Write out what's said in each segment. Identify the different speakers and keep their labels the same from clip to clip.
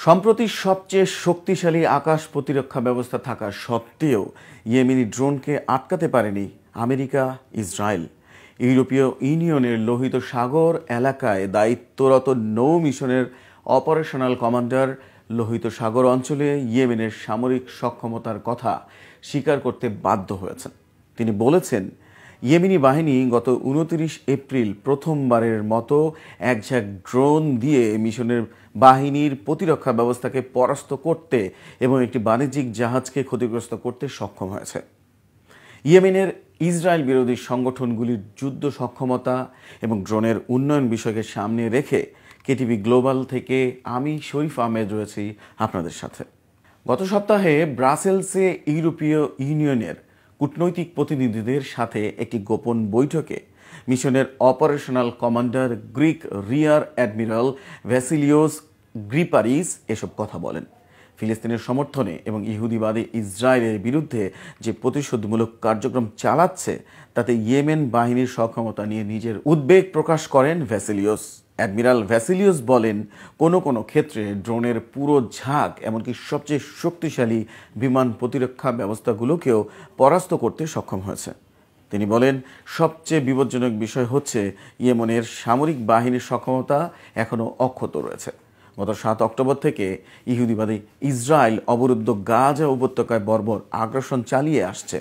Speaker 1: সম্প্রতি সবচেয়ে শক্তিশালী আকাশ প্রতিরক্ষা ব্যবস্থা থাকা সত্ত্বেও ইয়েমেনি ড্রোনকে আটকাতে পারেনি আমেরিকা, ইসরায়েল। ইউরোপীয় ইউনিয়নের লোহিত সাগর এলাকায় দায়িত্বরত নৌ মিশনের অপারেশনাল কমান্ডার লোহিত সাগর অঞ্চলে ইয়েমেনের সামরিক সক্ষমতার কথা স্বীকার করতে বাধ্য হয়েছেন। তিনি বলেছেন, ইয়েমেনি বাহিনী গত 29 এপ্রিল প্রথমবারের মতো একঝাঁক ড্রোন দিয়ে মিশনের বাহিনীর প্রতিরক্ষা ব্যবস্থাকে পরাস্ত করতে এবং একটি বাণিজ্যিক জাহাজকে ক্ষতিগ্রস্ত করতে সক্ষম হয়েছে। ইয়েমেনের ইসরায়েল বিরোধী সংগঠনগুলির যুদ্ধ সক্ষমতা এবং ড্রোনের উন্নয়ন বিষয়কে সামনে রেখে কেটিভি গ্লোবাল থেকে আমি শরীফ আহমেদ রয়েছি আপনাদের সাথে। গত সপ্তাহে ব্রাসেলসে ইউরোপীয় ইউনিয়নের কূটনৈতিক প্রতিনিধিদের সাথে একটি গোপন বৈঠকে মিশনের operational commander Greek rear admiral Vasilios Griparis এসব কথা বলেন। ফিলিস্তিনের সমর্থনে এবং ইহুদিবাদী ইসরায়েলের বিরুদ্ধে যে প্রতিশোধমূলক কার্যক্রম চালাচ্ছে তাতে ইয়েমেন বাহিনীর সক্ষমতা নিয়ে নিজের উদ্বেগ প্রকাশ করেন ভ্যাসিলিওস। অ্যাডমিরাল ভ্যাসিলিওস বলেন, কোনো ক্ষেত্রে ড্রোনের পুরো ঝাঁক এমনকি সবচেয়ে শক্তিশালী বিমান প্রতিরক্ষা ব্যবস্থাগুলোকেও পরাস্ত করতে সক্ষম হয়েছে। তিনি বলেন, সবচেয়ে বিপজ্জনক বিষয় হচ্ছে ইয়েমেনের সামরিক বাহিনীর সক্ষমতা এখনও অক্ষত রয়েছে। গত 7 অক্টোবর থেকে ইহুদিবাদী ইসরায়েল অবরুদ্ধ গাজা উপত্যকায় বর্বর আগ্রাসন চালিয়ে আসছে।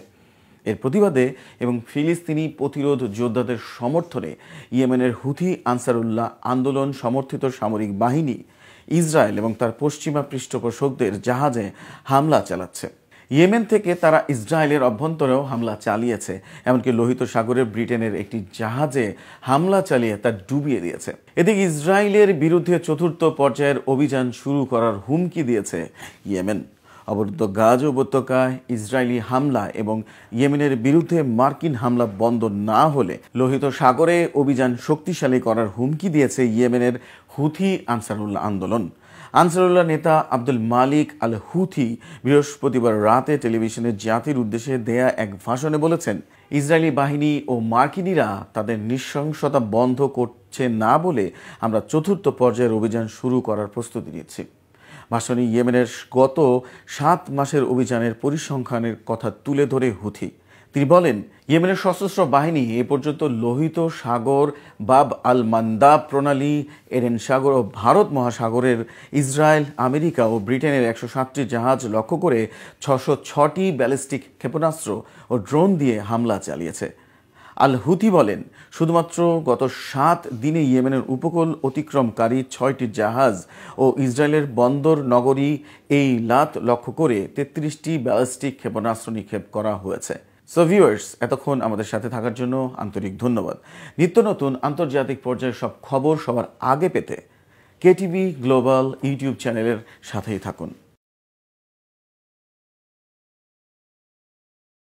Speaker 1: এর প্রতিবাদে এবং ফিলিস্তিনি প্রতিরোধ যোদ্ধাদের সমর্থনে ইয়েমেনের হুথি আনসারুল্লাহ আন্দোলন সমর্থিত সামরিক বাহিনী ইসরায়েল এবং তার পশ্চিমা পৃষ্ঠপোষকদের জাহাজে হামলা চালাচ্ছে। ইয়েমেন থেকে তারা ইসরায়েলের অভ্যন্তরেও হামলা চালিয়েছে, এমনকি লোহিত সাগরে ব্রিটেনের একটি জাহাজে হামলা চালিয়ে তা ডুবিয়ে দিয়েছে। এদিকে ইসরায়েলের বিরুদ্ধে 4র্থ পর্যায়ের অভিযান শুরু করার হুমকি দিয়েছে ইয়েমেন। অবরুদ্ধ গাজা উপত্যকায় ইসরায়েলি হামলা এবং ইয়েমেনের বিরুদ্ধে মার্কিন হামলা বন্ধ না হলে লোহিত সাগরে অভিযান শক্তিশালী করার হুমকি দিয়েছে ইয়েমেনের হুথি আনসারুল্লাহ আন্দোলন। আনসারুল্লাহ নেতা আব্দুল মালিক আল হুথি বৃহস্পতিবার রাতে টেলিভিশনের জাতির উদ্দেশ্যে দেয়া এক ভাষণে বলেছেন, ইসরায়েলি বাহিনী ও মার্কিনিরা তাদের নৃশংসতা বন্ধ করছে না বলে আমরা 4র্থ পর্যায়ের অভিযান শুরু করার প্রস্তুতি নিচ্ছি। ভাষণে ইয়েমেনের গত 7 মাসের অভিযানের পরিসংখ্যানের কথা তুলে ধরে হুথি তিনি বলেন, ইয়েমেনের সশস্ত্র বাহিনী এ পর্যন্ত লোহিত সাগর, বাব আল মান্দাব প্রণালী, এডেন সাগর ও ভারত মহাসাগরের ইসরায়েল, আমেরিকা ও ব্রিটেনের 107টি জাহাজ লক্ষ্য করে 606টি ব্যালিস্টিক ক্ষেপণাস্ত্র ও ড্রোন দিয়ে হামলা চালিয়েছে। আল হুথি বলেন, শুধুমাত্র গত 7 দিনে ইয়েমেনের উপকূল অতিক্রমকারী 6টি জাহাজ ও ইসরায়েলের বন্দর নগরী এইলাত লক্ষ্য করে 33টি ব্যালিস্টিক ক্ষেপণাস্ত্র নিক্ষেপ করা হয়েছে। সো ভিউয়ার্স, এতক্ষণ আমাদের সাথে থাকার জন্য আন্তরিক ধন্যবাদ। নিত্য নতুন আন্তর্জাতিক পর্যায়ের সব খবর সবার আগে পেতে কেটিভি গ্লোবাল ইউটিউব চ্যানেলের সাথেই থাকুন।